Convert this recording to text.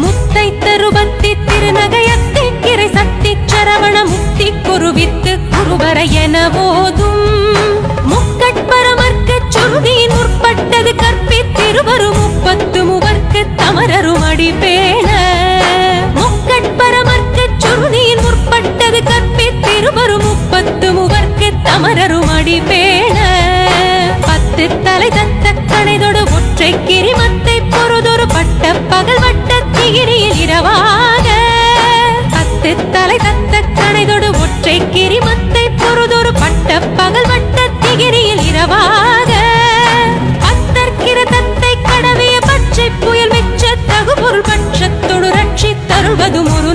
முத்தை தருபத்தி திருநகையத்தி கிரை சக்தி சரவண முக்தி குருவித்து குருவர என போதும் முக்கட்பரமர்க்கு சுருதியின் முற்பட்டது கற்பித்திருவரும் முப்பத்து மூவர்க்கு தமரரும் அடிபேண முக்கட்பரமர்க்கு சுருதியின் முற்பட்டது கற்பித்திருவரும் முப்பத்து மூவர்க்கு தமரரும் அடிபேண பத்து தலை தத்த கணைதொடு ஒற்றை கிரிமத்தை பொறுதொரு பட்ட பகல் வட்ட திகிரியில் இரவாக பத்து தலை தத்த கணைதொடு ஒற்றை கிரிமத்தை பொறுதொரு பட்ட பகல் வட்ட திகிரியில் இரவாக பத்தற்கிற தத்தை கடவிய பச்சை புயல் வெச்ச தகுபொருள் பட்சத்தொடு ரட்சி தருள்வதும் ஒரு